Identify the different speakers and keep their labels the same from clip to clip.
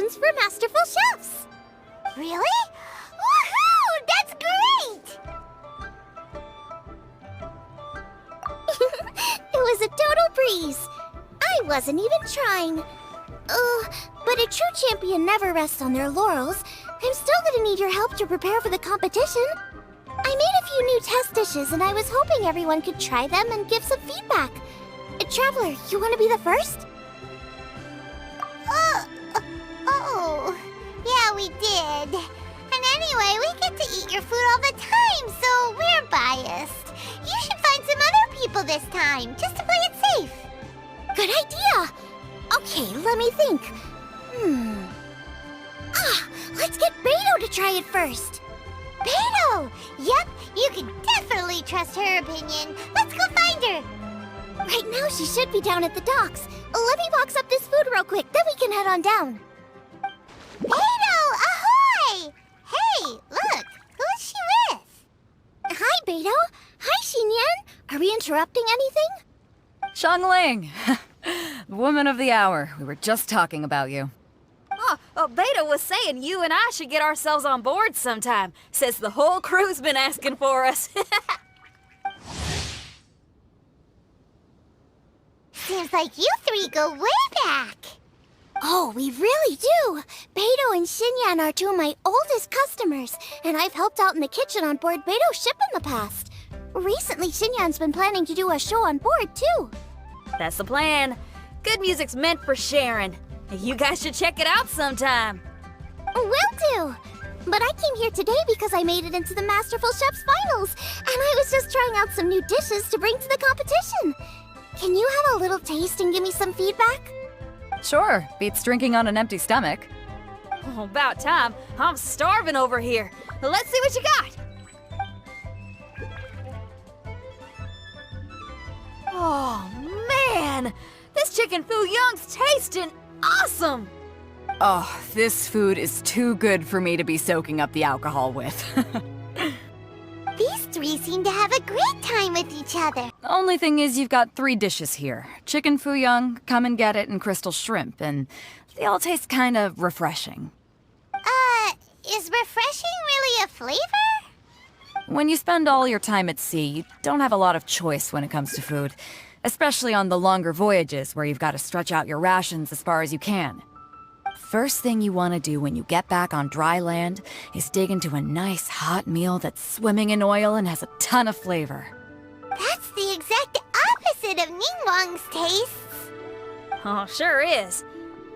Speaker 1: competitions for masterful chefs. Really? Woohoo! That's great! It was a total breeze. I wasn't even trying. But a true champion never rests on their laurels. I'm still gonna need your help to prepare for the competition. I made a few new test dishes, and I was hoping everyone could try them and give some feedback. Traveler, you want to be the first? Oh, yeah, we did. And anyway, we get to eat your food all the time, so we're biased. You should find some other people this time, just to play it safe. Good idea. Okay, let me think. Let's get Beto to try it first. Beto! Yep, you can definitely trust her opinion. Let's go find her. Right now, she should be down at the docks. Let me box up this food real quick, then we can head on down. Beto, ahoy! Hey, look, who's she with? Hi, Beto. Hi, Xinyan. Are we interrupting anything?
Speaker 2: Xiangling! Woman of the hour. We were just talking about you.
Speaker 3: Beta was saying you and I should get ourselves on board sometime, since the whole crew's been asking for us.
Speaker 1: Seems like you three go way back. Oh, we really do. Beto and Xinyan are two of my oldest customers, and I've helped out in the kitchen on board Beto's ship in the past. Recently, Xinyan's been planning to do a show on board, too.
Speaker 3: That's the plan. Good music's meant for sharing. You guys should check it out sometime.
Speaker 1: Will do. But I came here today because I made it into the Masterful Chef's finals, and I was just trying out some new dishes to bring to the competition. Can you have a little taste and give me some feedback?
Speaker 2: Sure, beats drinking on an empty stomach.
Speaker 3: Oh, about time. I'm starving over here. Let's see what you got. Oh, man! This chicken foo young's tasting awesome!
Speaker 2: Oh, this food is too good for me to be soaking up the alcohol with.
Speaker 1: These three seem to have a great time with each other.
Speaker 2: The only thing is you've got 3 dishes here. Chicken foo young, come and get it, and crystal shrimp, and they all taste kind of refreshing.
Speaker 1: Is refreshing really a flavor?
Speaker 2: When you spend all your time at sea, you don't have a lot of choice when it comes to food. Especially on the longer voyages where you've got to stretch out your rations as far as you can. First thing you want to do when you get back on dry land is dig into a nice hot meal that's swimming in oil and has a ton of flavor.
Speaker 1: That's the exact opposite of Ningguang's tastes.
Speaker 3: Oh, sure is.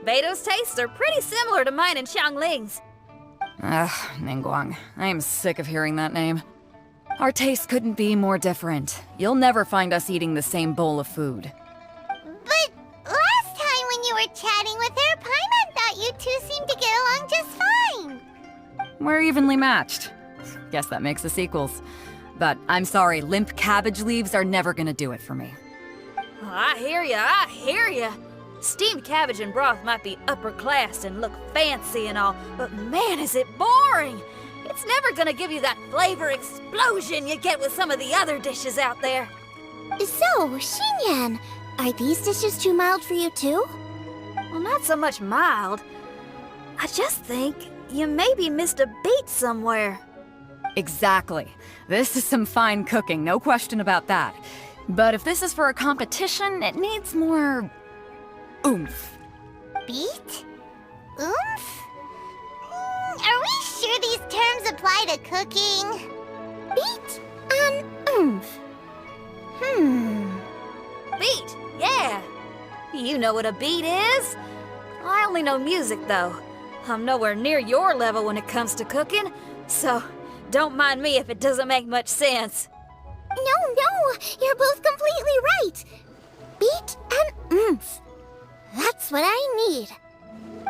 Speaker 3: Beto's tastes are pretty similar to mine and Xiangling's.
Speaker 2: Ugh, Ningguang. I am sick of hearing that name. Our tastes couldn't be more different. You'll never find us eating the same bowl of food.
Speaker 1: But last time when you were chatting with her, Paimon thought you two seemed to get along just fine.
Speaker 2: We're evenly matched. Guess that makes us equals. But I'm sorry, limp cabbage leaves are never gonna do it for me.
Speaker 3: Oh, I hear ya. Steamed cabbage and broth might be upper class and look fancy and all, but man, is it boring! It's never gonna give you that flavor explosion you get with some of the other dishes out there.
Speaker 1: So, Xinyan, are these dishes too mild for you too?
Speaker 3: Well, not so much mild. I just think you maybe missed a beat somewhere.
Speaker 2: Exactly. This is some fine cooking, no question about that. But if this is for a competition, it needs more oomph.
Speaker 1: Beat? Oomph? Are we sure these terms apply to cooking? Beat and oomph.
Speaker 3: Beat, yeah. You know what a beat is? I only know music, though. I'm nowhere near your level when it comes to cooking, so don't mind me if it doesn't make much sense.
Speaker 1: No, you're both completely right. Beat and oomph. That's what I need.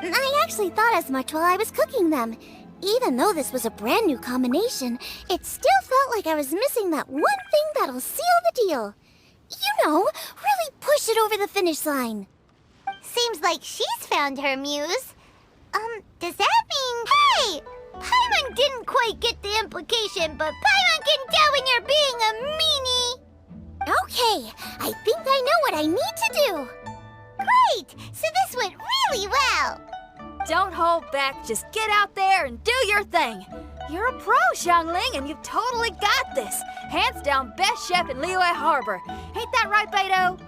Speaker 1: I actually thought as much while I was cooking them. Even though this was a brand new combination, it still felt like I was missing that one thing that'll seal the deal. You know, really push it over the finish line. Seems like she's found her muse. Does that mean... Hey! Paimon didn't quite get the implication, but Paimon can tell when you're being a meanie. Okay, I think I know what I need to do. Great! So this went really well.
Speaker 3: don't hold back. Just get out there and do your thing. You're a pro, Xiangling, and you've totally got this. Hands down, best chef in Liyue Harbor. Ain't that right, Beto?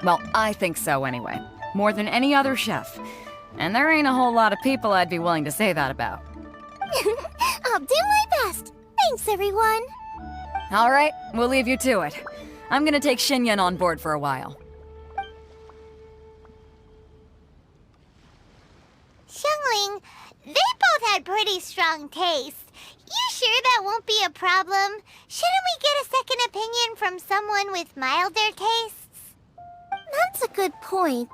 Speaker 2: Well, I think so anyway. More than any other chef. And there ain't a whole lot of people I'd be willing to say that about.
Speaker 1: I'll do my best. Thanks, everyone.
Speaker 2: All right, we'll leave you to it. I'm gonna take Xinyan on board for a while.
Speaker 1: Xiangling, they both had pretty strong taste. You sure that won't be a problem? Shouldn't we get a second opinion from someone with milder tastes? That's a good point.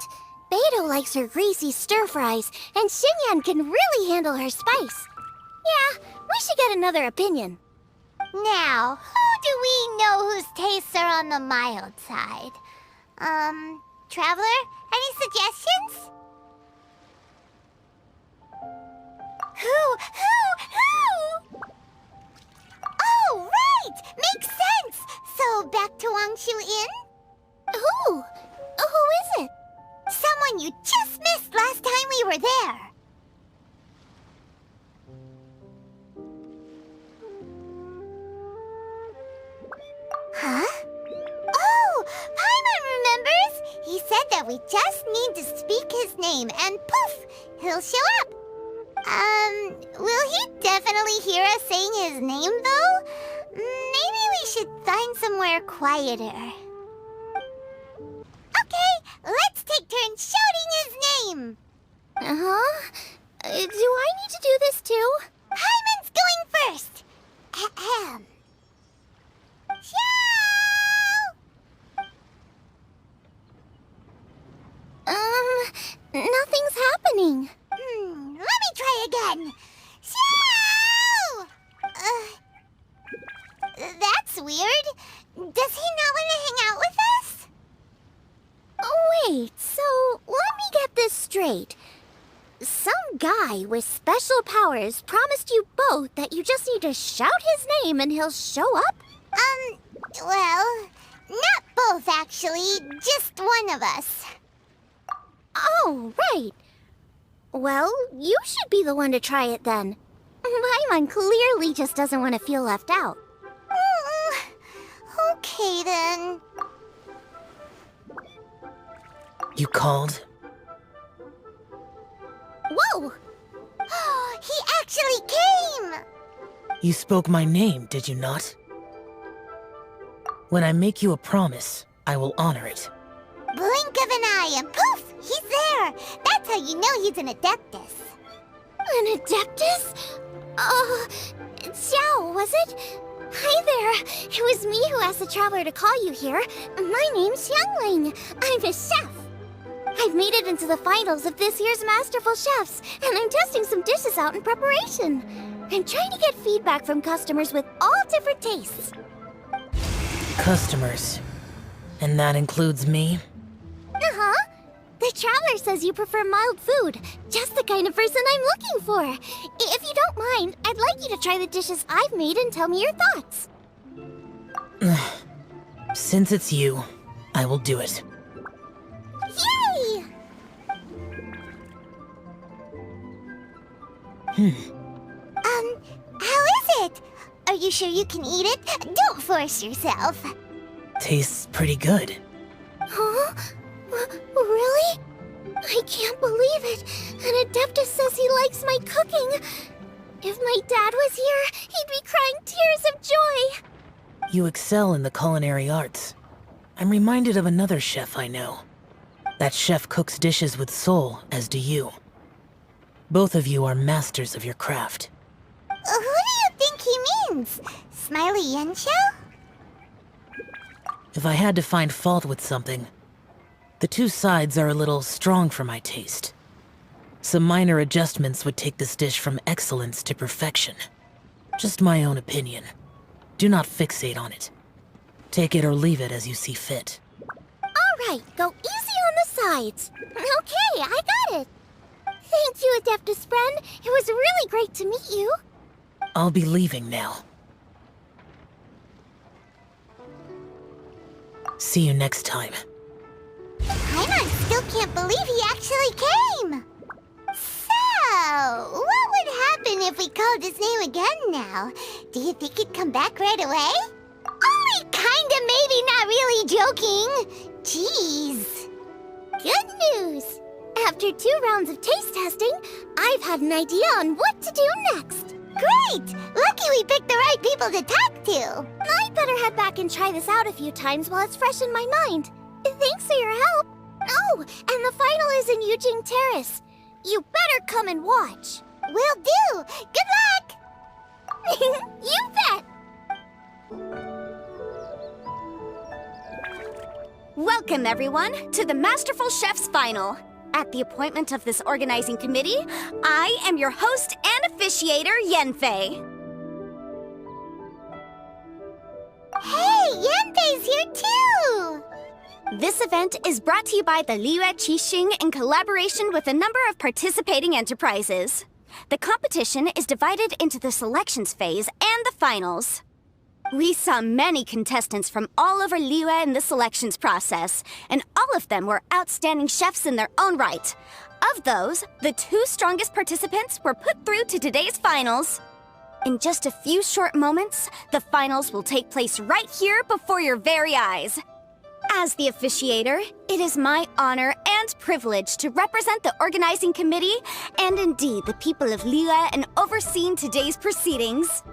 Speaker 1: Beto likes her greasy stir-fries, and Xinyan can really handle her spice. Yeah, we should get another opinion. Now, who do we know whose tastes are on the mild side? Traveler, any suggestions? Who? Oh, right! Makes sense! So, back to Wangshu Inn? Who? Who is it? Someone you just missed last time we were there. Huh? Oh, Paimon remembers! He said that we just need to speak his name and poof, he'll show up. Will he definitely hear us saying his name, though? Maybe we should find somewhere quieter. Okay, let's take turns shouting his name. Uh-huh. Do I need to do this too? Hyman's going first. Ahem. Shout! Nothing's happening. Let me try again. Shout! That's weird. Does he not want to hang out with us? Oh, wait, so let me get this straight. Some guy with special powers promised you both that you just need to shout his name and he'll show up? Well, not both actually, just one of us. Oh, right. Well, you should be the one to try it then. Paimon clearly just doesn't want to feel left out. Okay then.
Speaker 4: You called?
Speaker 1: Whoa! He actually came!
Speaker 4: You spoke my name, did you not? When I make you a promise, I will honor it.
Speaker 1: Blink of an eye and poof! He's there! That's how you know he's an Adeptus. An Adeptus? Xiao, was it? Hi there! It was me who asked the Traveler to call you here. My name's Xiangling. I'm a chef. I've made it into the finals of this year's Masterful Chefs, and I'm testing some dishes out in preparation. I'm trying to get feedback from customers with all different tastes.
Speaker 4: Customers. And that includes me?
Speaker 1: Uh-huh. The Traveler says you prefer mild food. Just the kind of person I'm looking for. If you don't mind, I'd like you to try the dishes I've made and tell me your thoughts.
Speaker 4: Since it's you, I will do it.
Speaker 1: Yay! How is it? Are you sure you can eat it? Don't force yourself.
Speaker 4: Tastes pretty good.
Speaker 1: Huh? Really? I can't believe it. An Adeptus says he likes my cooking. If my dad was here, he'd be crying tears of joy.
Speaker 4: You excel in the culinary arts. I'm reminded of another chef I know. That chef cooks dishes with soul, as do you. Both of you are masters of your craft.
Speaker 1: Who do you think he means? Smiley Yensho?
Speaker 4: If I had to find fault with something, the two sides are a little strong for my taste. Some minor adjustments would take this dish from excellence to perfection. Just my own opinion. Do not fixate on it. Take it or leave it as you see fit.
Speaker 1: All right, go easy on the sides. Okay, I got it. Thank you, Adeptus friend. It was really great to meet you.
Speaker 4: I'll be leaving now. See you next time.
Speaker 1: Paimon still can't believe he actually came. So, What would happen if we called his name again now? Do you think he'd come back right away? Only kinda, maybe, not really joking. Jeez. Good news. After 2 rounds of taste testing, I've had an idea on what to do next. Great! Lucky we picked the right people to talk to. I'd better head back and try this out a few times while it's fresh in my mind. Thanks for your help. Oh, and the final is in Eugene Terrace. You better come and watch. Will do. Good luck. You bet.
Speaker 5: Welcome, everyone, to the Masterful Chef's Final. At the appointment of this organizing committee, I am your host and officiator, Yanfei.
Speaker 1: Hey, Yanfei's here too!
Speaker 5: This event is brought to you by the Liyue Qixing in collaboration with a number of participating enterprises. The competition is divided into the selections phase and the finals. We saw many contestants from all over Liyue in the selections process, and all of them were outstanding chefs in their own right. Of those, the 2 strongest participants were put through to today's finals. In just a few short moments, the finals will take place right here before your very eyes. As the officiator, it is my honor and privilege to represent the organizing committee and indeed the people of Liyue in overseeing today's proceedings.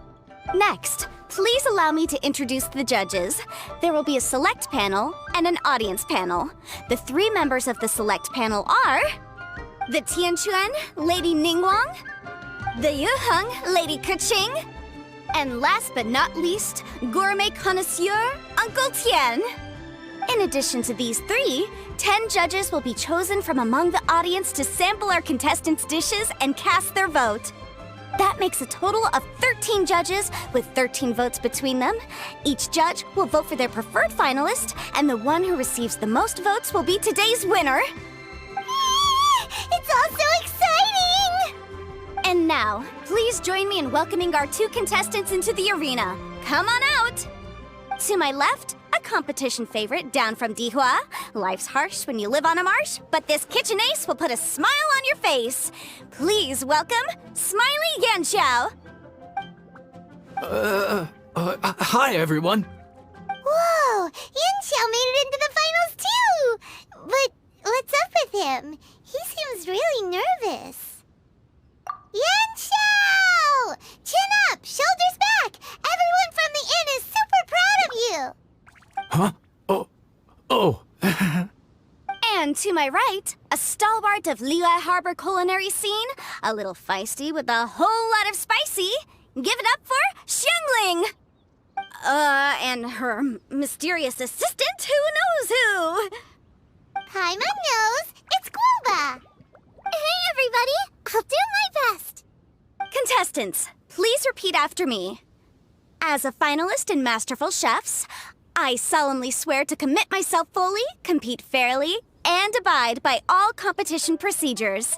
Speaker 5: Next, please allow me to introduce the judges. There will be a select panel and an audience panel. The 3 members of the select panel are the Tianquan, Lady Ningguang, the Yuheng, Lady Keqing, and last but not least, gourmet connoisseur, Uncle Tian. In addition to these 3, 10 judges will be chosen from among the audience to sample our contestants' dishes and cast their vote. That makes a total of 13 judges with 13 votes between them. Each judge will vote for their preferred finalist, and the one who receives the most votes will be today's winner.
Speaker 1: It's all so exciting!
Speaker 5: And now, please join me in welcoming our 2 contestants into the arena. Come on out! To my left, a competition favorite down from Dihua. Life's harsh when you live on a marsh, but this kitchen ace will put a smile on your face. Please welcome Smiley Yanxiao.
Speaker 6: Hi, everyone.
Speaker 1: Whoa! Yanxiao made it into the finals too! But what's up with him? He seems really nervous. Yanxiao! Chin up! Shoulders back! Everyone from the inn is super proud of you!
Speaker 6: Huh? Oh.
Speaker 5: And to my right, a stalwart of Liyue Harbor culinary scene, a little feisty with a whole lot of spicy. Give it up for Xiangling! And her mysterious assistant, who knows who?
Speaker 1: Paimon knows! It's Guoba! Hey, everybody! I'll do my best!
Speaker 5: Contestants, please repeat after me. As a finalist in Masterful Chefs, I solemnly swear to commit myself fully, compete fairly, and abide by all competition procedures.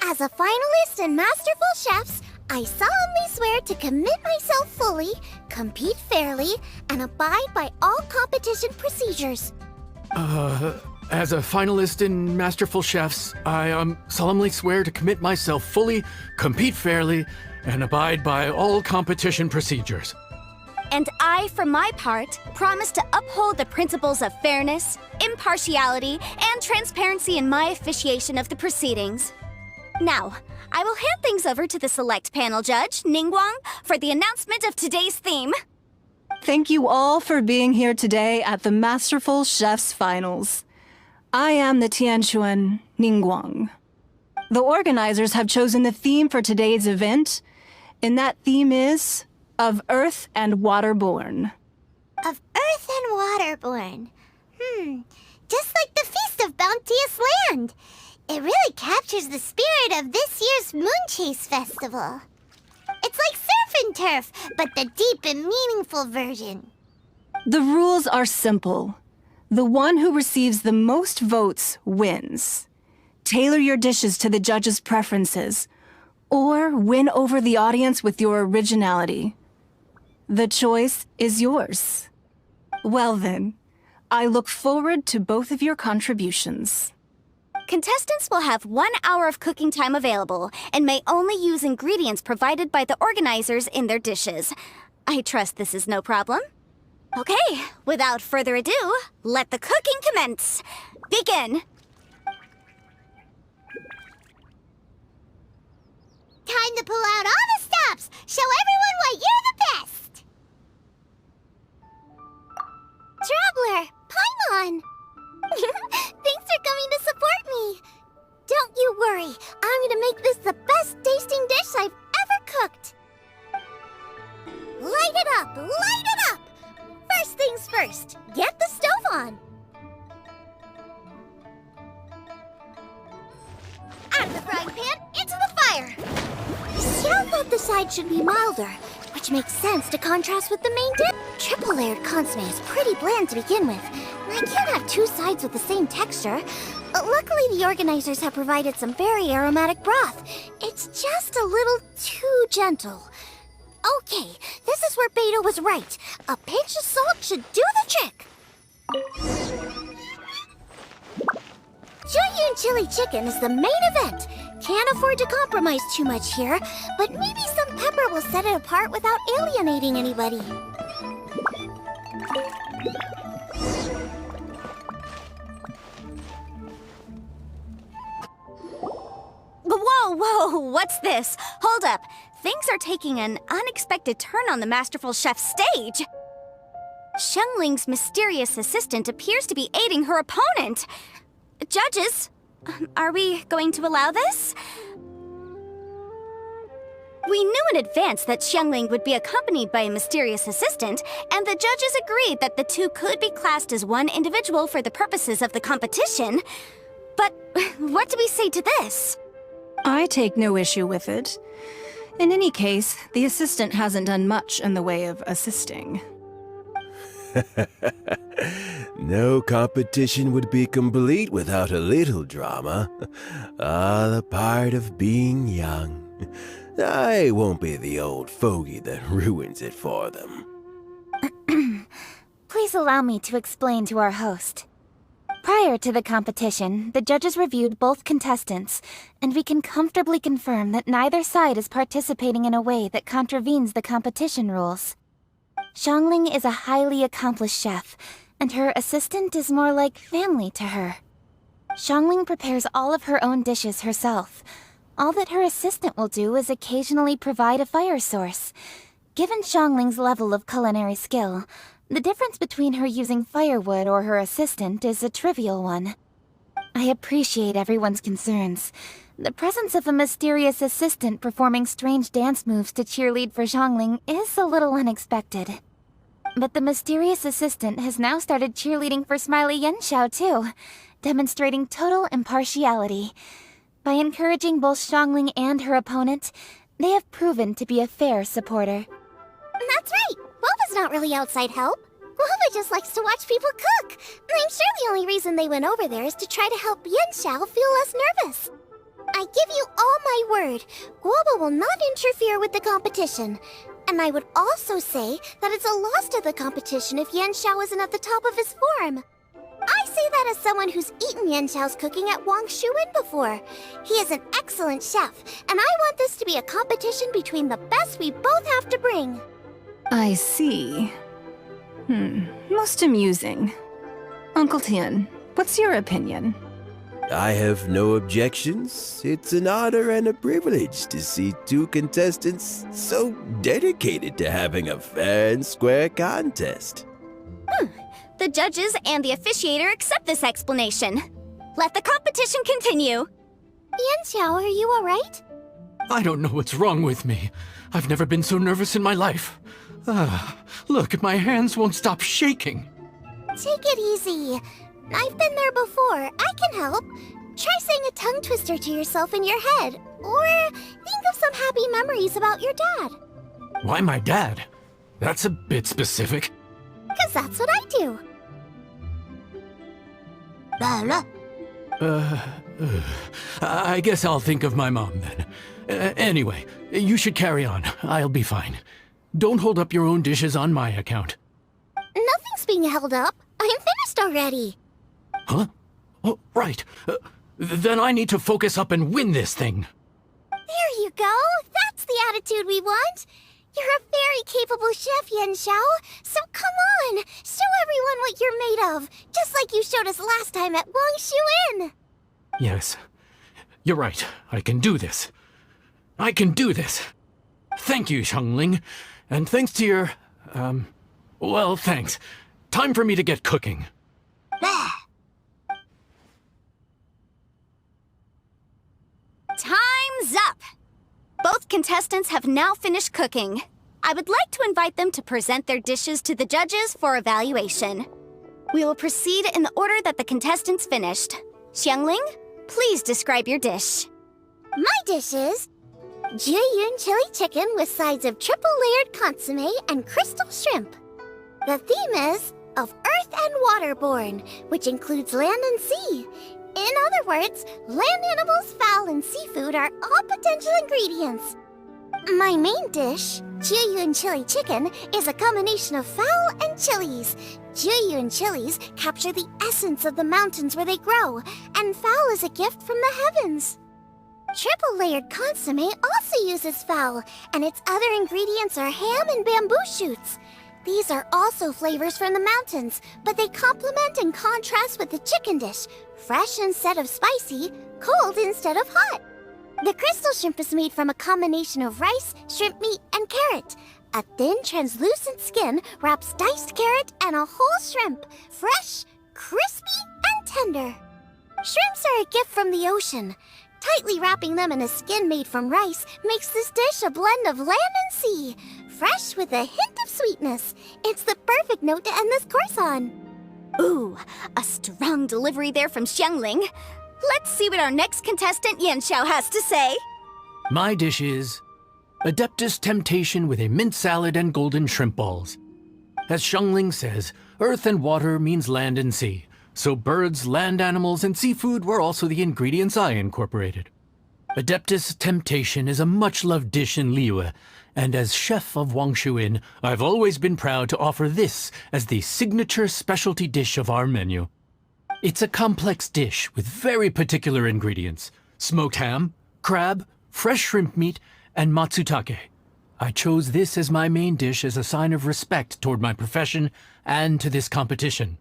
Speaker 1: As a finalist in Masterful Chefs, I solemnly swear to commit myself fully, compete fairly, and abide by all competition procedures.
Speaker 6: As a finalist in Masterful Chefs, I solemnly swear to commit myself fully, compete fairly, and abide by all competition procedures.
Speaker 5: And I, for my part, promise to uphold the principles of fairness, impartiality, and transparency in my officiation of the proceedings. Now, I will hand things over to the select panel judge, Ningguang, for the announcement of today's theme.
Speaker 7: Thank you all for being here today at the Masterful Chef's Finals. I am the Tianquan Ningguang. The organizers have chosen the theme for today's event, and that theme is of Earth and Waterborn.
Speaker 1: Of Earth and Waterborn. Just like the Feast of Bounteous Land. It really captures the spirit of this year's Moonchase Festival. It's like surf and turf, but the deep and meaningful version.
Speaker 7: The rules are simple. The one who receives the most votes wins. Tailor your dishes to the judges' preferences, or win over the audience with your originality. The choice is yours. Well then, I look forward to both of your contributions.
Speaker 5: Contestants will have 1 hour of cooking time available and may only use ingredients provided by the organizers in their dishes. I trust this is no problem. Okay, without further ado, let the cooking commence. Begin.
Speaker 1: Time to pull out all the stops! Show everyone why you're the best! Traveler, Paimon! Thanks for coming to support me! Don't you worry, I'm gonna make this the best tasting dish I've ever cooked! Light it up! Light it up! First things first, get the stove on! Out of the frying pan, into the fire! Xiao thought the side should be milder, which makes sense to contrast with the main dish. Triple-layered consomme is pretty bland to begin with, and I can't have two sides with the same texture. Luckily, the organizers have provided some very aromatic broth. It's just a little too gentle. Okay, this is where Beto was right. A pinch of salt should do the trick. Junyun chili chicken is the main event. Can't afford to compromise too much here, but maybe some pepper will set it apart without alienating anybody.
Speaker 5: Whoa, what's this? Hold up. Things are taking an unexpected turn on the Masterful Chef's stage. Xiangling's mysterious assistant appears to be aiding her opponent. Judges, are we going to allow this? We knew in advance that Xiangling would be accompanied by a mysterious assistant, and the judges agreed that the two could be classed as one individual for the purposes of the competition. But what do we say to this?
Speaker 7: I take no issue with it. In any case, the assistant hasn't done much in the way of assisting.
Speaker 8: No competition would be complete without a little drama. The part of being young. I won't be the old fogey that ruins it for them.
Speaker 9: Please allow me to explain to our host. Prior to the competition, the judges reviewed both contestants, and we can comfortably confirm that neither side is participating in a way that contravenes the competition rules. Xiangling is a highly accomplished chef, and her assistant is more like family to her. Xiangling prepares all of her own dishes herself. All that her assistant will do is occasionally provide a fire source. Given Xiangling's level of culinary skill, the difference between her using firewood or her assistant is a trivial one. I appreciate everyone's concerns. The presence of a mysterious assistant performing strange dance moves to cheerlead for Xiangling is a little unexpected. But the mysterious assistant has now started cheerleading for Smiley Yenshao too, demonstrating total impartiality. By encouraging both Xiangling and her opponent, they have proven to be a fair supporter.
Speaker 1: That's right! Boba's not really outside help. Boba just likes to watch people cook. I'm sure the only reason they went over there is to try to help Yenshao feel less nervous. I give you all my word, Guoba will not interfere with the competition. And I would also say that it's a loss to the competition if Yenshao isn't at the top of his form. I say that as someone who's eaten Yenshao's cooking at Wang Shuwen before. He is an excellent chef, and I want this to be a competition between the best we both have to bring.
Speaker 7: I see. Most amusing. Uncle Tian, what's your opinion?
Speaker 8: I have no objections. It's an honor and a privilege to see two contestants so dedicated to having a fair and square contest.
Speaker 5: The judges and the officiator accept this explanation. Let the competition continue.
Speaker 1: Yenshao, are you alright?
Speaker 6: I don't know what's wrong with me. I've never been so nervous in my life. Look, my hands won't stop shaking.
Speaker 1: Take it easy. I've been there before. I can help. Try saying a tongue twister to yourself in your head. Or think of some happy memories about your dad.
Speaker 6: Why my dad? That's a bit specific.
Speaker 1: 'Cause that's what I do.
Speaker 6: I guess I'll think of my mom then. Anyway, you should carry on. I'll be fine. Don't hold up your own dishes on my account.
Speaker 1: Nothing's being held up. I'm finished already.
Speaker 6: Huh? Oh, right. Then I need to focus up and win this thing.
Speaker 1: There you go. That's the attitude we want. You're a very capable chef, Yan Xiao. So come on, show everyone what you're made of, just like you showed us last time at Wang Shuin.
Speaker 6: Yes, you're right. I can do this. I can do this. Thank you, Xiangling. And thanks to your, well, thanks. Time for me to get cooking.
Speaker 5: Time's up! Both contestants have now finished cooking. I would like to invite them to present their dishes to the judges for evaluation. We will proceed in the order that the contestants finished. Xiangling, please describe your dish.
Speaker 1: My dish is Jiyun chili chicken with sides of triple-layered consomme and crystal shrimp. The theme is of earth and waterborne, which includes land and sea. In other words, land animals, fowl, and seafood are all potential ingredients. My main dish, Jiyun chili chicken, is a combination of fowl and chilies. Jiyun chilies capture the essence of the mountains where they grow, and fowl is a gift from the heavens. Triple-layered consomme also uses fowl, and its other ingredients are ham and bamboo shoots. These are also flavors from the mountains, but they complement and contrast with the chicken dish, fresh instead of spicy, cold instead of hot. The crystal shrimp is made from a combination of rice, shrimp meat, and carrot. A thin, translucent skin wraps diced carrot and a whole shrimp, fresh, crispy, and tender. Shrimps are a gift from the ocean. Tightly wrapping them in a skin made from rice makes this dish a blend of land and sea, fresh with a hint of sweetness. It's the perfect note to end this course on.
Speaker 5: Ooh, a strong delivery there from Xiangling. Let's see what our next contestant Yan Xiao has to say.
Speaker 6: My dish is Adeptus Temptation with a mint salad and golden shrimp balls. As Xiangling says, earth and water means land and sea. So birds, land animals, and seafood were also the ingredients I incorporated. Adeptus Temptation is a much-loved dish in Liyue, and as chef of Wang Shuin, I've always been proud to offer this as the signature specialty dish of our menu. It's a complex dish with very particular ingredients: smoked ham, crab, fresh shrimp meat, and matsutake. I chose this as my main dish as a sign of respect toward my profession and to this competition.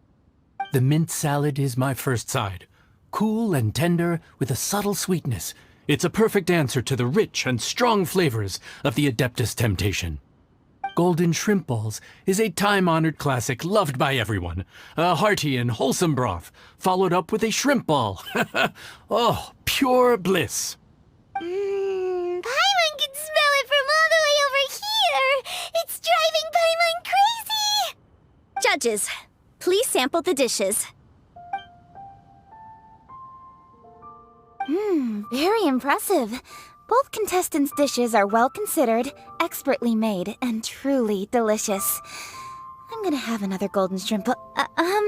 Speaker 6: The mint salad is my first side. Cool and tender with a subtle sweetness. It's a perfect answer to the rich and strong flavors of the Adeptus Temptation. Golden shrimp balls is a time-honored classic loved by everyone. A hearty and wholesome broth, followed up with a shrimp ball. Oh, pure bliss.
Speaker 1: Paimon can smell it from all the way over here. It's driving Paimon crazy.
Speaker 5: Judges, please sample the dishes.
Speaker 9: Very impressive. Both contestants' dishes are well considered, expertly made, and truly delicious. I'm gonna have another golden shrimp. I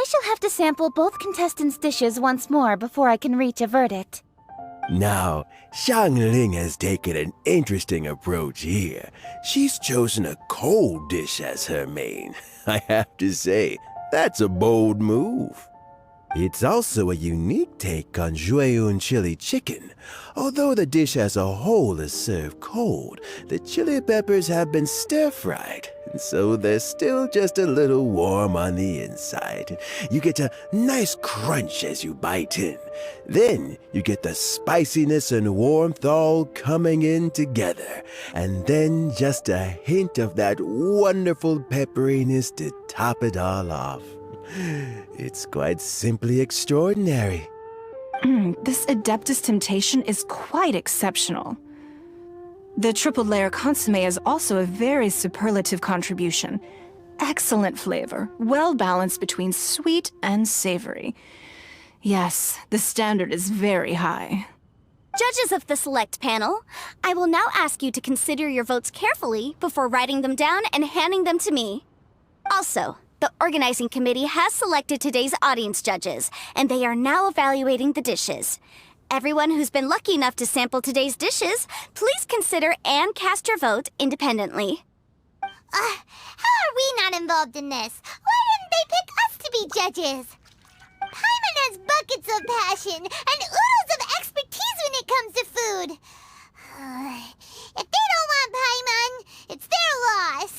Speaker 9: shall have to sample both contestants' dishes once more before I can reach a verdict.
Speaker 8: Now, Xiangling has taken an interesting approach here. She's chosen a cold dish as her main. I have to say, that's a bold move. It's also a unique take on Jueyun chili chicken. Although the dish as a whole is served cold, the chili peppers have been stir-fried, and so they're still just a little warm on the inside. You get a nice crunch as you bite in. Then you get the spiciness and warmth all coming in together, and then just a hint of that wonderful pepperiness to top it all off. It's quite simply extraordinary.
Speaker 7: This Adeptus Temptation is quite exceptional. The triple layer consomme is also a very superlative contribution. Excellent flavor, well balanced between sweet and savory. Yes, the standard is very high.
Speaker 5: Judges of the select panel, I will now ask you to consider your votes carefully before writing them down and handing them to me. Also, the organizing committee has selected today's audience judges, and they are now evaluating the dishes. Everyone who's been lucky enough to sample today's dishes, please consider and cast your vote independently.
Speaker 1: How are we not involved in this? Why didn't they pick us to be judges? Paimon has buckets of passion and oodles of expertise when it comes to food. If they don't want Paimon, it's their loss.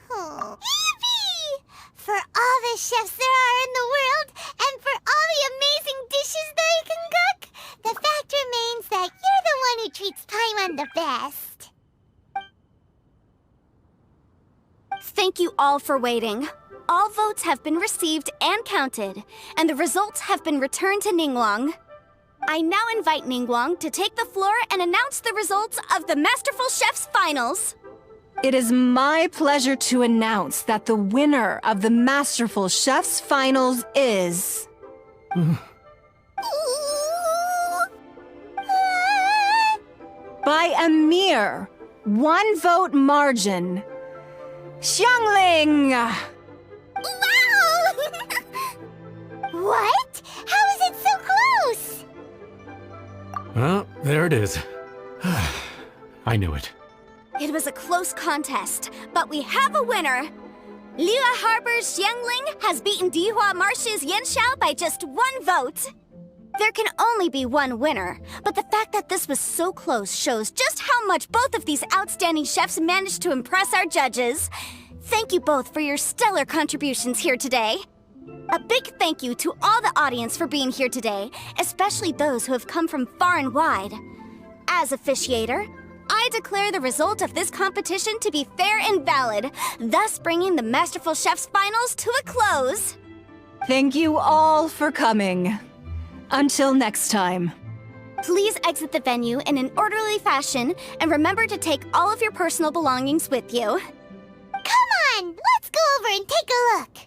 Speaker 1: Yippee! For all the chefs there are in the world, and for all the amazing dishes they can cook, the fact remains that you're the one who treats Paimon the best.
Speaker 5: Thank you all for waiting. All votes have been received and counted, and the results have been returned to Ningguang. I now invite Ningguang to take the floor and announce the results of the Masterful Chef's Finals.
Speaker 7: It is my pleasure to announce that the winner of the Masterful Chef's Finals is... by a mere 1 vote margin, Xiangling!
Speaker 1: Wow! What? How is it so close?
Speaker 6: Well, there it is. I knew it.
Speaker 5: It was a close contest, but we have a winner! Liyue Harbor's Xiangling has beaten Dihua Marsh's Yanxiao by just 1 vote. There can only be one winner, but the fact that this was so close shows just how much both of these outstanding chefs managed to impress our judges. Thank you both for your stellar contributions here today. A big thank you to all the audience for being here today, especially those who have come from far and wide. As officiator, I declare the result of this competition to be fair and valid, thus bringing the Masterful Chef's Finals to a close.
Speaker 7: Thank you all for coming. Until next time.
Speaker 5: Please exit the venue in an orderly fashion, and remember to take all of your personal belongings with you.
Speaker 1: Come on, let's go over and take a look.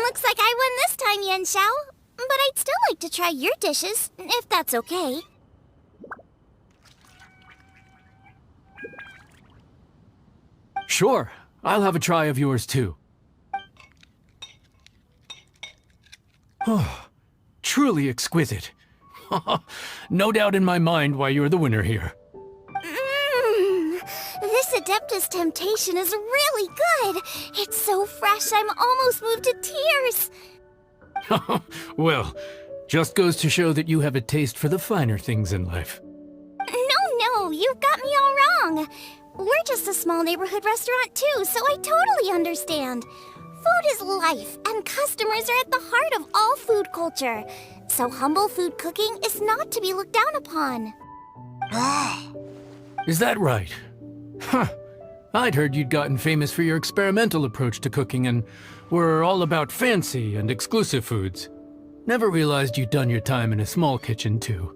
Speaker 1: Looks like I won this time, Yanxiao. But I'd still like to try your dishes, if that's okay.
Speaker 6: Sure, I'll have a try of yours too. Oh, truly exquisite. No doubt in my mind why you're the winner here.
Speaker 1: This Adeptus Temptation is really good. It's so fresh, I'm almost moved to tears.
Speaker 6: Well, just goes to show that you have a taste for the finer things in life.
Speaker 1: No, you've got me all wrong. We're just a small neighborhood restaurant too, so I totally understand. Food is life, and customers are at the heart of all food culture. So humble food cooking is not to be looked down upon.
Speaker 6: Is that right? Huh. I'd heard you'd gotten famous for your experimental approach to cooking and were all about fancy and exclusive foods. Never realized you'd done your time in a small kitchen too.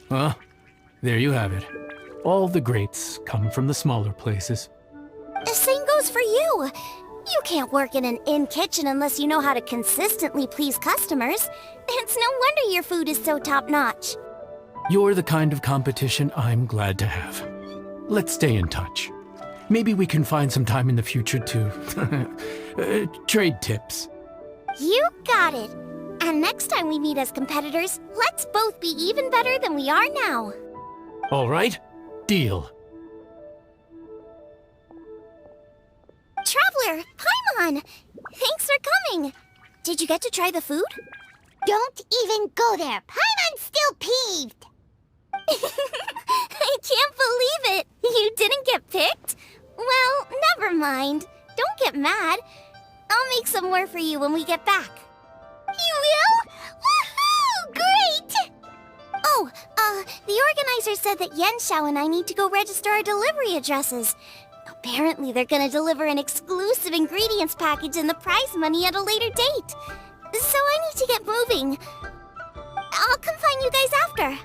Speaker 6: Well, there you have it. All the greats come from the smaller places.
Speaker 1: The same goes for you. You can't work in an inn kitchen unless you know how to consistently please customers. It's no wonder your food is so top-notch.
Speaker 6: You're the kind of competition I'm glad to have. Let's stay in touch. Maybe we can find some time in the future to trade tips.
Speaker 1: You got it. And next time we meet as competitors, let's both be even better than we are now.
Speaker 6: All right, deal.
Speaker 1: Traveler, Paimon! Thanks for coming. Did you get to try the food? Don't even go there. Paimon's still peeved. I can't believe it. You didn't get picked? Well, never mind. Don't get mad. I'll make some more for you when we get back. You will? Woohoo! Great! Oh, the organizer said that Yanxiao and I need to go register our delivery addresses. Apparently they're gonna deliver an exclusive ingredients package and the prize money at a later date. So I need to get moving. I'll come find you guys after.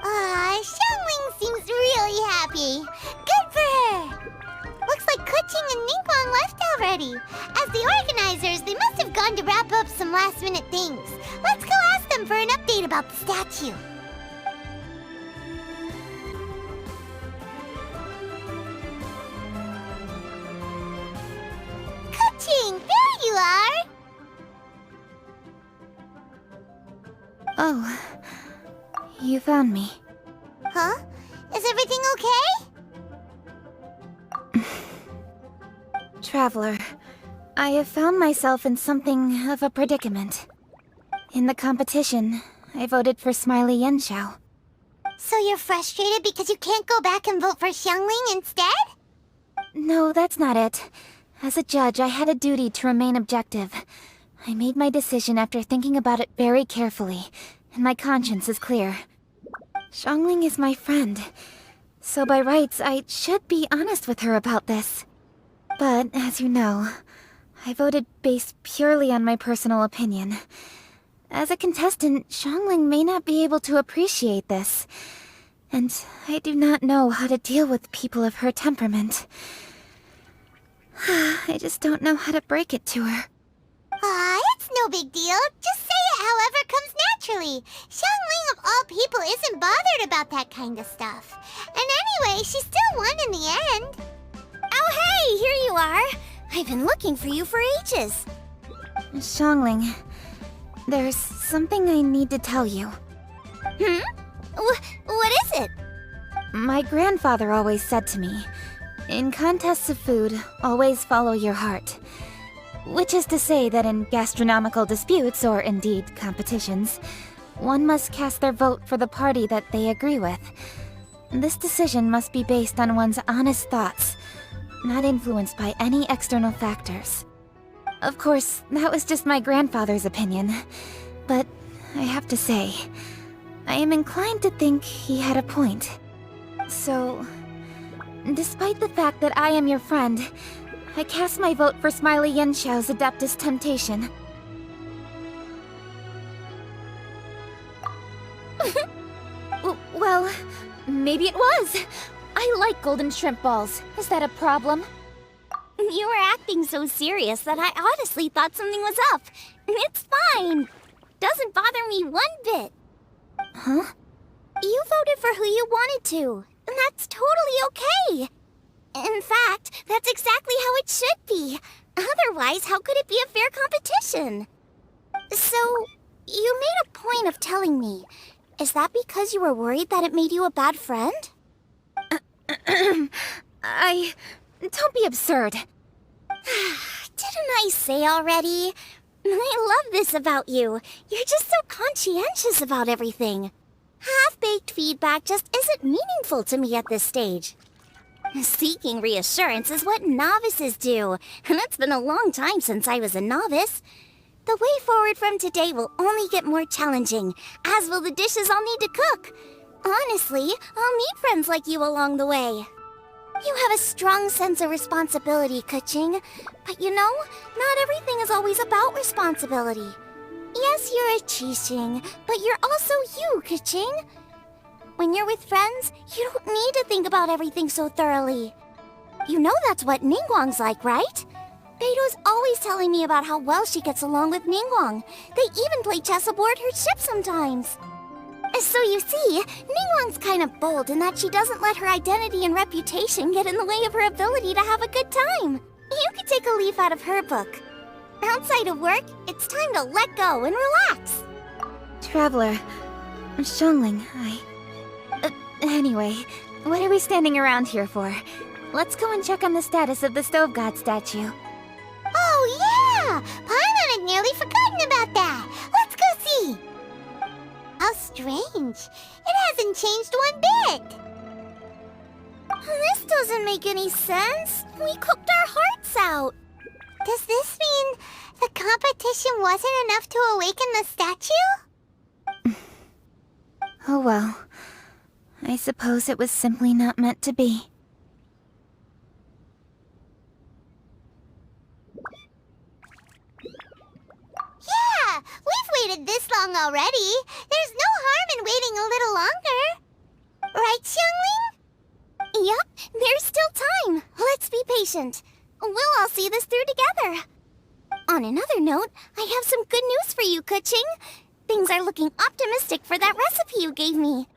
Speaker 1: Xiangling seems really happy. Good for her. Looks like Kuching and Ningguang left already. As the organizers, they must have gone to wrap up some last-minute things. Let's go ask them for an update about the statue. Kuching, there you are!
Speaker 9: Oh, You found me.
Speaker 1: Huh? Is everything okay?
Speaker 9: Traveler, I have found myself in something of a predicament. In the competition, I voted for Smiley Yenshao.
Speaker 1: So you're frustrated because you can't go back and vote for Xiangling instead?
Speaker 9: No, that's not it. As a judge, I had a duty to remain objective. I made my decision after thinking about it very carefully, and my conscience is clear. Xiangling is my friend, so by rights, I should be honest with her about this. But, as you know, I voted based purely on my personal opinion. As a contestant, Xiangling may not be able to appreciate this. And I do not know how to deal with people of her temperament. I just don't know how to break it to her.
Speaker 1: It's no big deal. Just say it however comes naturally. Xiangling of all people isn't bothered about that kind of stuff. And anyway, she still won in the end. Oh hey, here you are. I've been looking for you for ages.
Speaker 9: Xiangling, there's something I need to tell you.
Speaker 1: What is it?
Speaker 9: My grandfather always said to me, in contests of food, always follow your heart. Which is to say that in gastronomical disputes, or indeed competitions, one must cast their vote for the party that they agree with. This decision must be based on one's honest thoughts, not influenced by any external factors. Of course, that was just my grandfather's opinion, but I have to say, I am inclined to think he had a point. So, despite the fact that I am your friend, I cast my vote for Smiley Yenshao's Adeptus Temptation. Well, maybe it was. I like golden shrimp balls. Is that a problem?
Speaker 1: You were acting so serious that I honestly thought something was up. It's fine. Doesn't bother me one bit.
Speaker 9: Huh?
Speaker 1: You voted for who you wanted to, and that's totally okay. In fact, that's exactly how it should be. Otherwise, how could it be a fair competition? So, you made a point of telling me. Is that because you were worried that it made you a bad friend?
Speaker 9: Don't be absurd.
Speaker 1: Didn't I say already? I love this about you. You're just so conscientious about everything. Half-baked feedback just isn't meaningful to me at this stage. Seeking reassurance is what novices do, and it's been a long time since I was a novice. The way forward from today will only get more challenging, as will the dishes I'll need to cook. Honestly, I'll meet friends like you along the way. You have a strong sense of responsibility, Keqing. But you know, not everything is always about responsibility. Yes, you're a Qixing, but you're also you, Keqing. When you're with friends, you don't need to think about everything so thoroughly. You know that's what Ningguang's like, right? Beto's always telling me about how well she gets along with Ningguang. They even play chess aboard her ship sometimes. So you see, Ningguang's kind of bold in that she doesn't let her identity and reputation get in the way of her ability to have a good time. You could take a leaf out of her book. Outside of work, it's time to let go and relax.
Speaker 9: Traveler, Xiangling, anyway, what are we standing around here for? Let's go and check on the status of the Stove God statue.
Speaker 1: Oh yeah! Paimon had nearly forgotten about that. Let's go see. How strange. It hasn't changed one bit. This doesn't make any sense. We cooked our hearts out. Does this mean the competition wasn't enough to awaken the statue?
Speaker 9: Oh well. I suppose it was simply not meant to be.
Speaker 1: Yeah! We've waited this long already. There's no harm in waiting a little longer. Right, Xiangling? Yup, there's still time. Let's be patient. We'll all see this through together. On another note, I have some good news for you, Keqing. Things are looking optimistic for that recipe you gave me.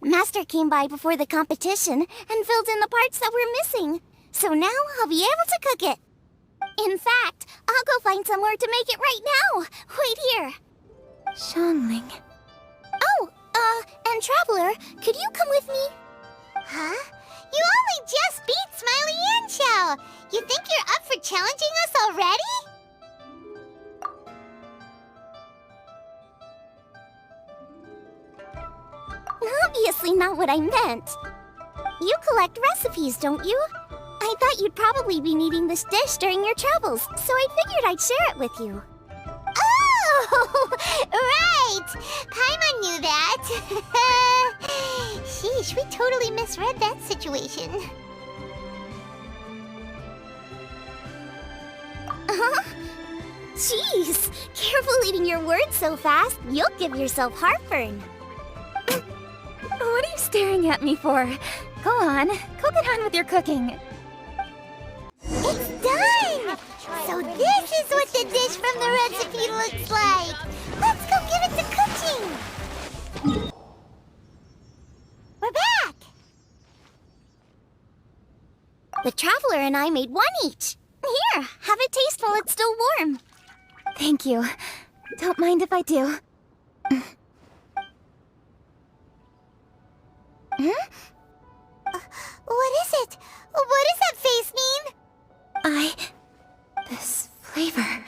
Speaker 1: Master came by before the competition and filled in the parts that were missing. So now I'll be able to cook it. In fact, I'll go find somewhere to make it right now. Wait here.
Speaker 9: Xiangling.
Speaker 1: Oh, And Traveler, could you come with me? Huh? You only just beat Smiley and Xiao! You think you're up for challenging us already? Obviously not what I meant. You collect recipes, don't you? I thought you'd probably be needing this dish during your travels, so I figured I'd share it with you. Oh, right! Paimon knew that. Sheesh, we totally misread that situation. Jeez, careful eating your words so fast. You'll give yourself heartburn.
Speaker 9: What are you staring at me for? Go on, go get on with your cooking.
Speaker 1: It's done! So this is what the dish from the recipe looks like. Let's go give it to cooking. We're back! The Traveler and I made one each. Here, have a taste while it's still warm.
Speaker 9: Thank you. Don't mind if I do.
Speaker 1: What is it? What does that face mean?
Speaker 9: This flavor...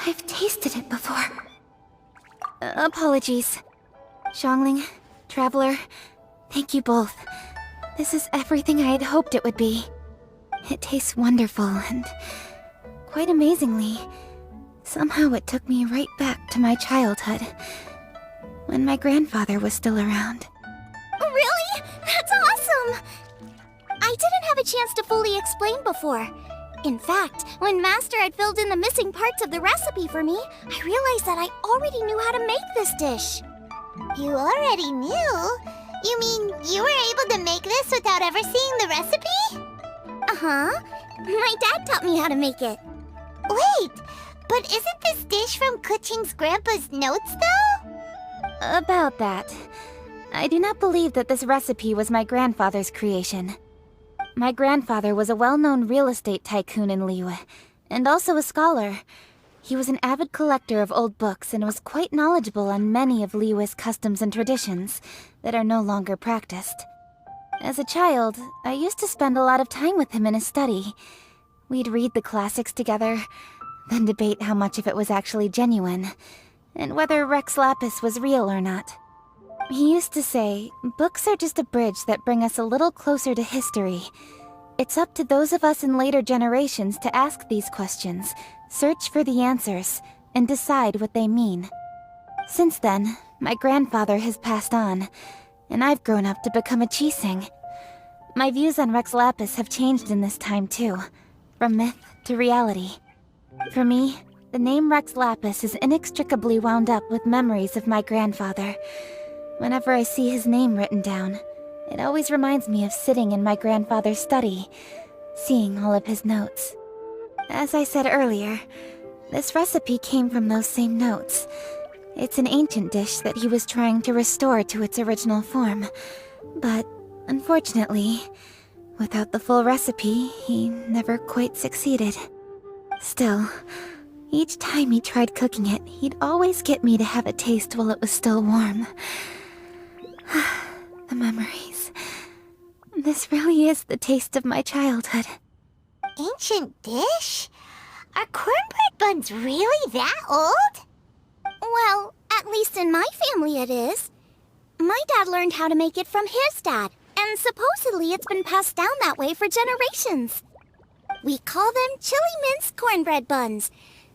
Speaker 9: I've tasted it before. Apologies. Xiangling, Traveler, thank you both. This is everything I had hoped it would be. It tastes wonderful and... quite amazingly, somehow it took me right back to my childhood, when my grandfather was still around.
Speaker 1: Really? That's awesome! I didn't have a chance to fully explain before. In fact, when Master had filled in the missing parts of the recipe for me, I realized that I already knew how to make this dish. You already knew? You mean you were able to make this without ever seeing the recipe? Uh-huh. My dad taught me how to make it. Wait, but isn't this dish from Kuching's grandpa's notes, though?
Speaker 9: About that. I do not believe that this recipe was my grandfather's creation. My grandfather was a well-known real estate tycoon in Liyue, and also a scholar. He was an avid collector of old books and was quite knowledgeable on many of Liyue's customs and traditions that are no longer practiced. As a child, I used to spend a lot of time with him in his study. We'd read the classics together, then debate how much of it was actually genuine, and whether Rex Lapis was real or not. He used to say, books are just a bridge that bring us a little closer to history. It's up to those of us in later generations to ask these questions, search for the answers, and decide what they mean. Since then, my grandfather has passed on, and I've grown up to become a Qixing. My views on Rex Lapis have changed in this time too, from myth to reality. For me, the name Rex Lapis is inextricably wound up with memories of my grandfather. Whenever I see his name written down, it always reminds me of sitting in my grandfather's study, seeing all of his notes. As I said earlier, this recipe came from those same notes. It's an ancient dish that he was trying to restore to its original form. But, unfortunately, without the full recipe, he never quite succeeded. Still, each time he tried cooking it, he'd always get me to have a taste while it was still warm. The memories. This really is the taste of my childhood.
Speaker 1: Ancient dish? Are cornbread buns really that old? Well, at least in my family it is. My dad learned how to make it from his dad, and supposedly it's been passed down that way for generations. We call them chili mince cornbread buns.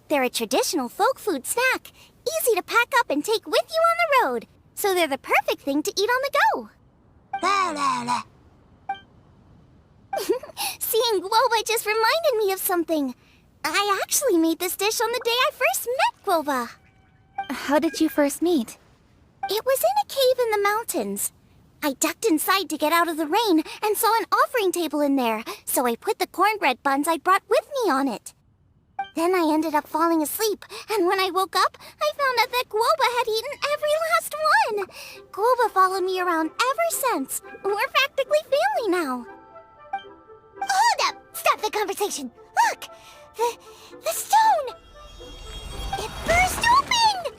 Speaker 1: They're a traditional folk food snack, easy to pack up and take with you on the road. So they're the perfect thing to eat on the go. La la la. Seeing Guoba just reminded me of something. I actually made this dish on the day I first met Guoba.
Speaker 9: How did you first meet?
Speaker 1: It was in a cave in the mountains. I ducked inside to get out of the rain and saw an offering table in there, so I put the cornbread buns I'd brought with me on it. Then I ended up falling asleep, and when I woke up, I found out that Guoba had eaten every last one. Guoba followed me around ever since. We're practically family now. Hold up! Stop the conversation! Look! The stone! It burst open!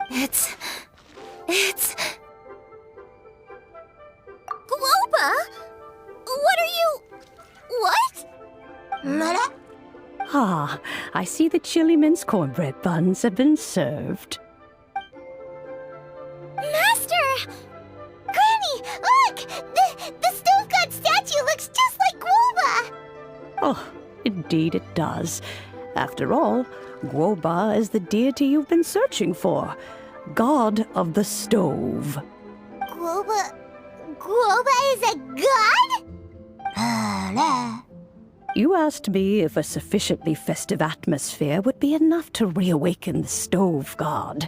Speaker 9: It's...
Speaker 10: Ah, I see the chili mince cornbread buns have been served.
Speaker 1: Master! Granny, look! The stove god statue looks just like Guoba!
Speaker 10: Oh, indeed it does. After all, Guoba is the deity you've been searching for. God of the stove.
Speaker 1: Guoba is a god?
Speaker 10: You asked me if a sufficiently festive atmosphere would be enough to reawaken the stove god.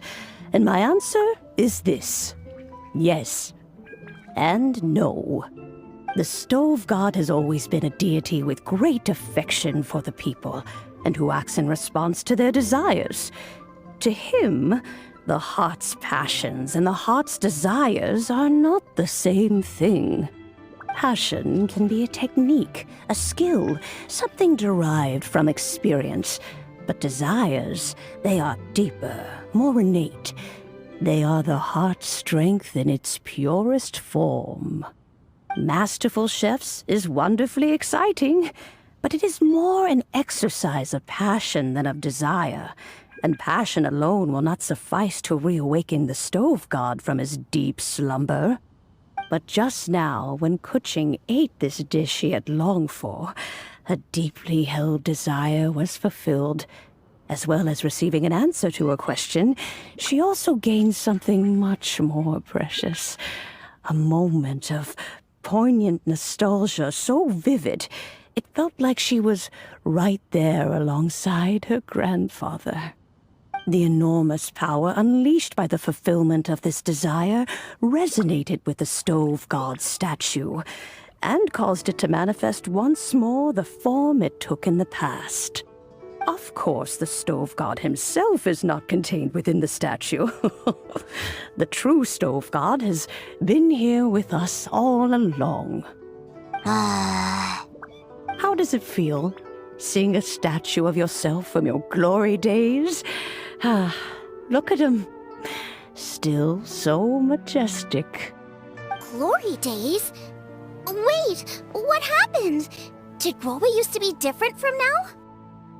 Speaker 10: And my answer is this. Yes. And no. The stove god has always been a deity with great affection for the people, and who acts in response to their desires. To him, the heart's passions and the heart's desires are not the same thing. Passion can be a technique, a skill, something derived from experience. But desires, they are deeper, more innate. They are the heart's strength in its purest form. Masterful chefs is wonderfully exciting, but it is more an exercise of passion than of desire. And passion alone will not suffice to reawaken the stove god from his deep slumber. But just now, when Kuching ate this dish he had longed for, a deeply held desire was fulfilled. As well as receiving an answer to her question, she also gained something much more precious. A moment of poignant nostalgia so vivid, it felt like she was right there alongside her grandfather. The enormous power unleashed by the fulfillment of this desire resonated with the stove god's statue, and caused it to manifest once more the form it took in the past. Of course, the stove god himself is not contained within the statue. The true stove god has been here with us all along. How does it feel, seeing a statue of yourself from your glory days? Look at him. Still so majestic.
Speaker 1: Glory days? Wait, what happened? Did Guoba used to be different from now?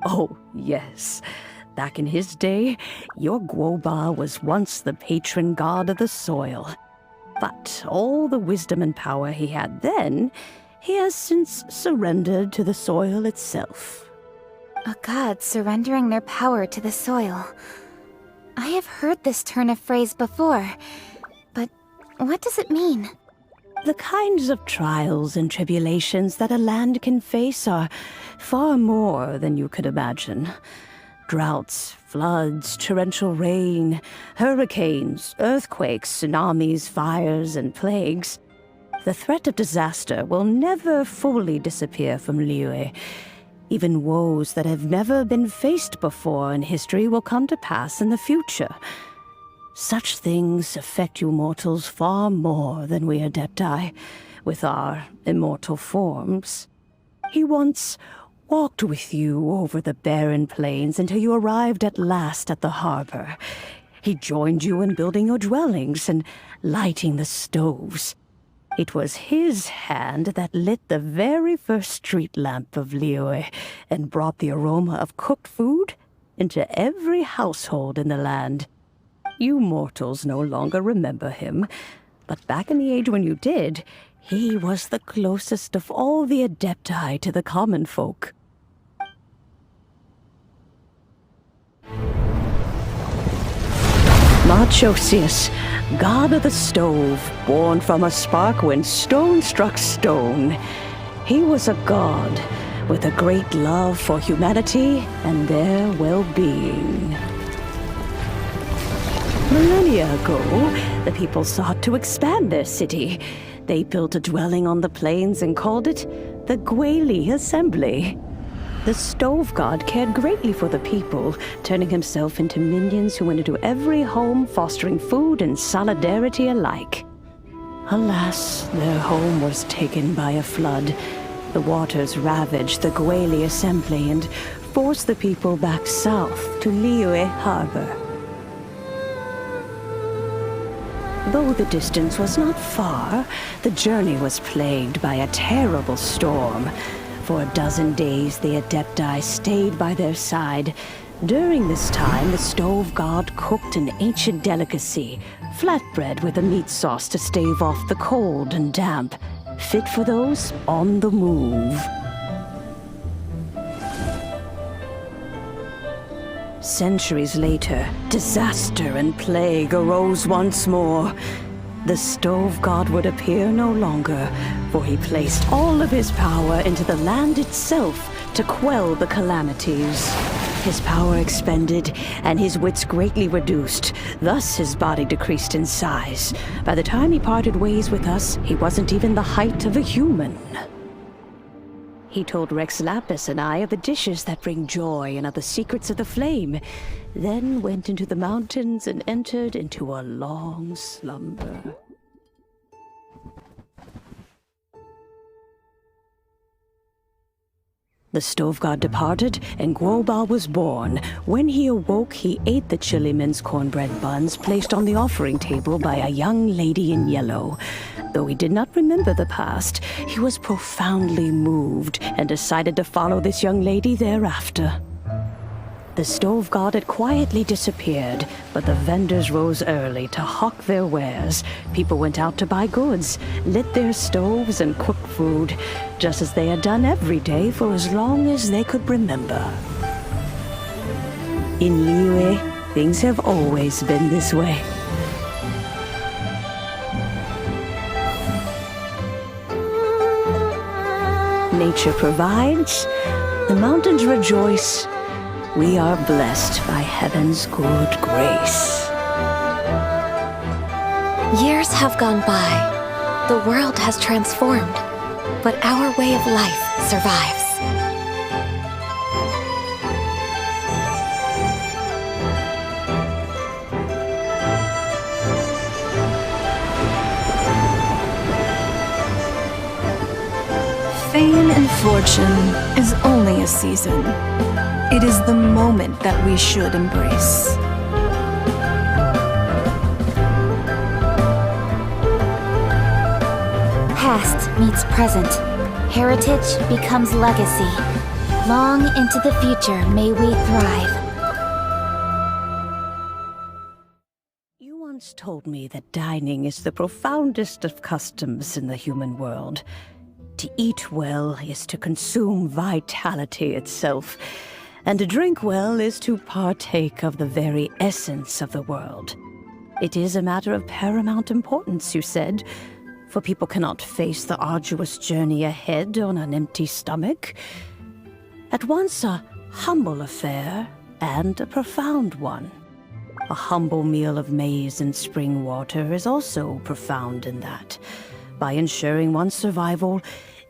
Speaker 10: Oh, yes. Back in his day, your Guoba was once the patron god of the soil. But all the wisdom and power he had then, he has since surrendered to the soil itself.
Speaker 9: A god surrendering their power to the soil. I have heard this turn of phrase before, but what does it mean?
Speaker 10: The kinds of trials and tribulations that a land can face are far more than you could imagine. Droughts, floods, torrential rain, hurricanes, earthquakes, tsunamis, fires, and plagues. The threat of disaster will never fully disappear from Liyue. Even woes that have never been faced before in history will come to pass in the future. Such things affect you mortals far more than we Adepti, with our immortal forms. He once walked with you over the barren plains until you arrived at last at the harbor. He joined you in building your dwellings and lighting the stoves. It was his hand that lit the very first street lamp of Liyue and brought the aroma of cooked food into every household in the land. You mortals no longer remember him, but back in the age when you did, he was the closest of all the Adepti to the common folk. Marchosius, god of the stove, born from a spark when stone struck stone. He was a god with a great love for humanity and their well-being. Millennia ago, the people sought to expand their city. They built a dwelling on the plains and called it the Guili Assembly. The stove god cared greatly for the people, turning himself into minions who went into every home, fostering food and solidarity alike. Alas, their home was taken by a flood. The waters ravaged the Guili Assembly and forced the people back south to Liyue Harbor. Though the distance was not far, the journey was plagued by a terrible storm. For a dozen days, the Adepti stayed by their side. During this time, the stove god cooked an ancient delicacy, flatbread with a meat sauce to stave off the cold and damp, fit for those on the move. Centuries later, disaster and plague arose once more. The stove god would appear no longer, for he placed all of his power into the land itself to quell the calamities. His power expended, and his wits greatly reduced. Thus his body decreased in size. By the time he parted ways with us, he wasn't even the height of a human. He told Rex Lapis and I of the dishes that bring joy and of the secrets of the flame, then went into the mountains and entered into a long slumber. The stove god departed, and Guobal was born. When he awoke, he ate the Chiliman's cornbread buns placed on the offering table by a young lady in yellow. Though he did not remember the past, he was profoundly moved and decided to follow this young lady thereafter. The stove god had quietly disappeared, but the vendors rose early to hawk their wares. People went out to buy goods, lit their stoves, and cooked food, just as they had done every day for as long as they could remember. In Liyue, things have always been this way. Nature provides, the mountains rejoice. We are blessed by heaven's good grace.
Speaker 9: Years have gone by. The world has transformed, but our way of life survives.
Speaker 7: Fame and fortune is only a season. It is the moment that we should embrace.
Speaker 9: Past meets present. Heritage becomes legacy. Long into the future may we thrive.
Speaker 10: You once told me that dining is the profoundest of customs in the human world. To eat well is to consume vitality itself, and to drink well is to partake of the very essence of the world. It is a matter of paramount importance, you said, for people cannot face the arduous journey ahead on an empty stomach. At once a humble affair and a profound one. A humble meal of maize and spring water is also profound in that. By ensuring one's survival,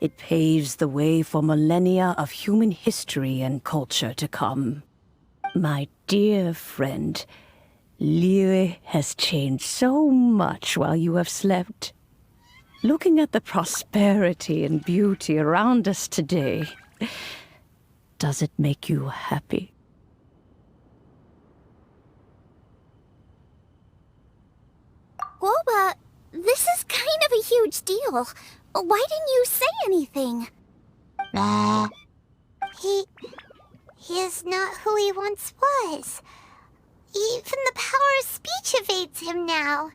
Speaker 10: it paves the way for millennia of human history and culture to come. My dear friend, Liyue has changed so much while you have slept. Looking at the prosperity and beauty around us today, does it make you happy?
Speaker 1: Guoba, this is kind of a huge deal. Why didn't you say anything? He is not who he once was. Even the power of speech evades him now.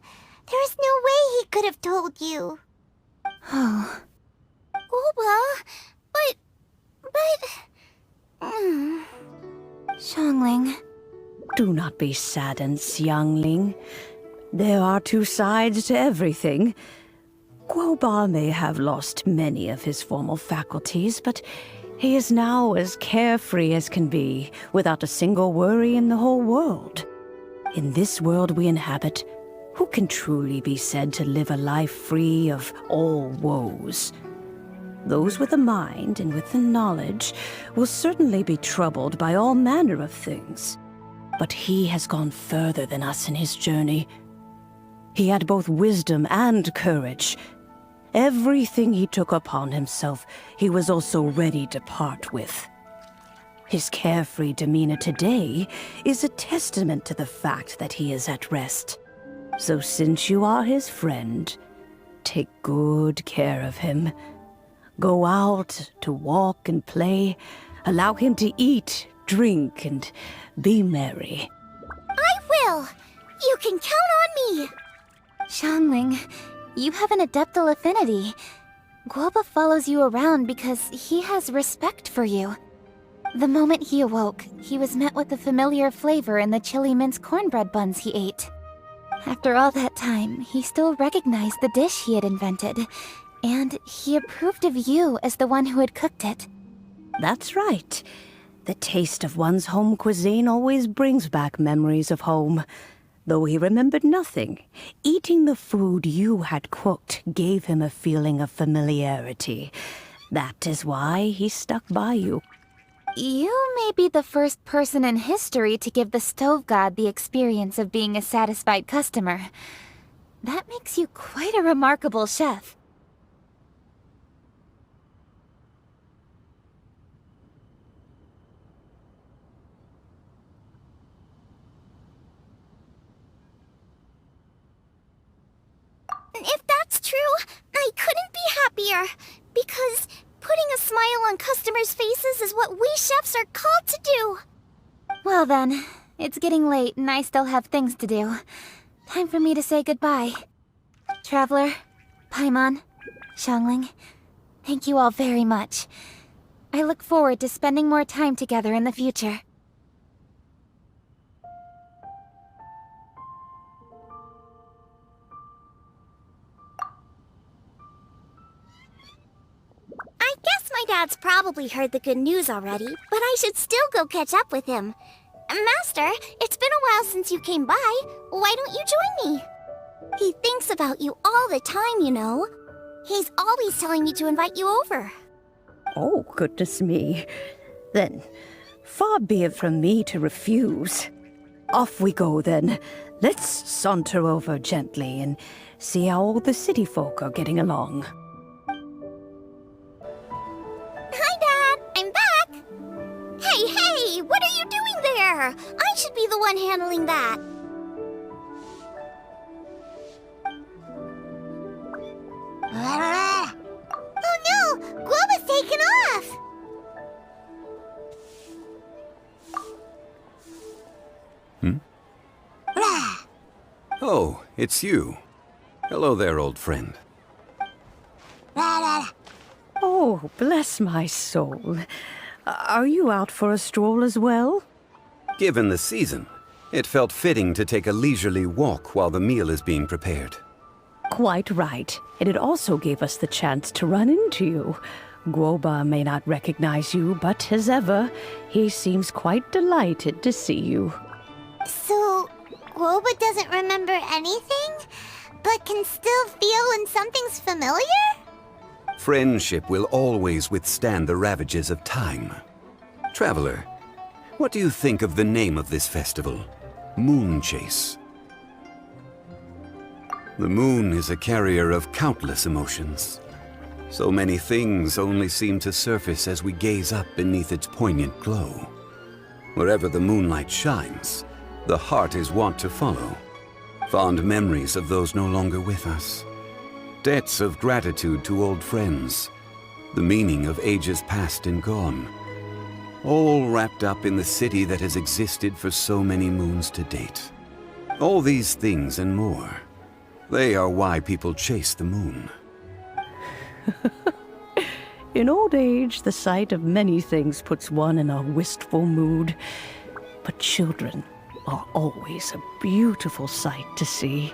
Speaker 1: There is no way he could have told you.
Speaker 9: Oh.
Speaker 1: Guoba, but...
Speaker 9: Xiangling.
Speaker 10: Do not be saddened, Xiangling. There are two sides to everything. Guoba may have lost many of his formal faculties, but he is now as carefree as can be, without a single worry in the whole world. In this world we inhabit, who can truly be said to live a life free of all woes? Those with a mind and with the knowledge will certainly be troubled by all manner of things. But he has gone further than us in his journey. He had both wisdom and courage. Everything he took upon himself, he was also ready to part with. His carefree demeanor today is a testament to the fact that he is at rest. So since you are his friend, take good care of him. Go out to walk and play. Allow him to eat, drink, and be merry.
Speaker 1: I will! You can count on me!
Speaker 9: Xiangling, you have an adeptal affinity. Guoba follows you around because he has respect for you. The moment he awoke, he was met with the familiar flavor in the chili mince cornbread buns he ate. After all that time, he still recognized the dish he had invented, and he approved of you as the one who had cooked it.
Speaker 10: That's right. The taste of one's home cuisine always brings back memories of home. Though he remembered nothing, eating the food you had cooked gave him a feeling of familiarity. That is why he stuck by you.
Speaker 9: You may be the first person in history to give the stove god the experience of being a satisfied customer. That makes you quite a remarkable chef.
Speaker 1: If that's true, I couldn't be happier. Because putting a smile on customers' faces is what we chefs are called to do.
Speaker 9: Well then, it's getting late and I still have things to do. Time for me to say goodbye. Traveler, Paimon, Xiangling, thank you all very much. I look forward to spending more time together in the future.
Speaker 1: I guess my dad's probably heard the good news already, but I should still go catch up with him. Master, it's been a while since you came by. Why don't you join me? He thinks about you all the time, you know. He's always telling me to invite you over.
Speaker 10: Oh, goodness me. Then, far be it from me to refuse. Off we go, then. Let's saunter over gently and see how all the city folk are getting along.
Speaker 1: Hi, Dad. I'm back. Hey, what are you doing there? I should be the one handling that. Oh no! Guoba's taken off!
Speaker 11: Oh, it's you. Hello there, old friend.
Speaker 10: Oh, bless my soul. Are you out for a stroll as well?
Speaker 11: Given the season, it felt fitting to take a leisurely walk while the meal is being prepared.
Speaker 10: Quite right. And it also gave us the chance to run into you. Guoba may not recognize you, but as ever, he seems quite delighted to see you.
Speaker 1: So, Guoba doesn't remember anything, but can still feel when something's familiar?
Speaker 11: Friendship will always withstand the ravages of time. Traveler, what do you think of the name of this festival? Moon Chase. The moon is a carrier of countless emotions. So many things only seem to surface as we gaze up beneath its poignant glow. Wherever the moonlight shines, the heart is wont to follow. Fond memories of those no longer with us. Debts of gratitude to old friends. The meaning of ages past and gone. All wrapped up in the city that has existed for so many moons to date. All these things and more. They are why people chase the moon.
Speaker 10: In old age, the sight of many things puts one in a wistful mood. But children are always a beautiful sight to see.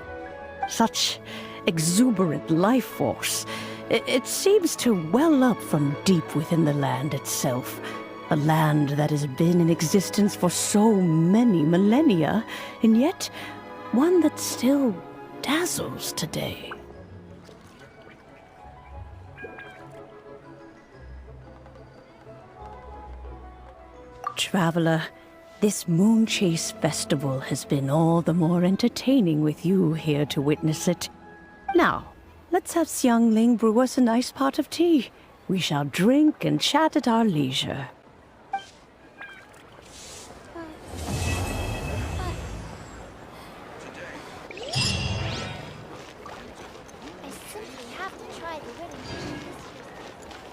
Speaker 10: Such exuberant life force. It seems to well up from deep within the land itself. A land that has been in existence for so many millennia, and yet one that still dazzles today. Traveler, this Moon Chase Festival has been all the more entertaining with you here to witness it. Now, let's have Xiangling brew us a nice pot of tea. We shall drink and chat at our leisure.
Speaker 1: I simply have to try the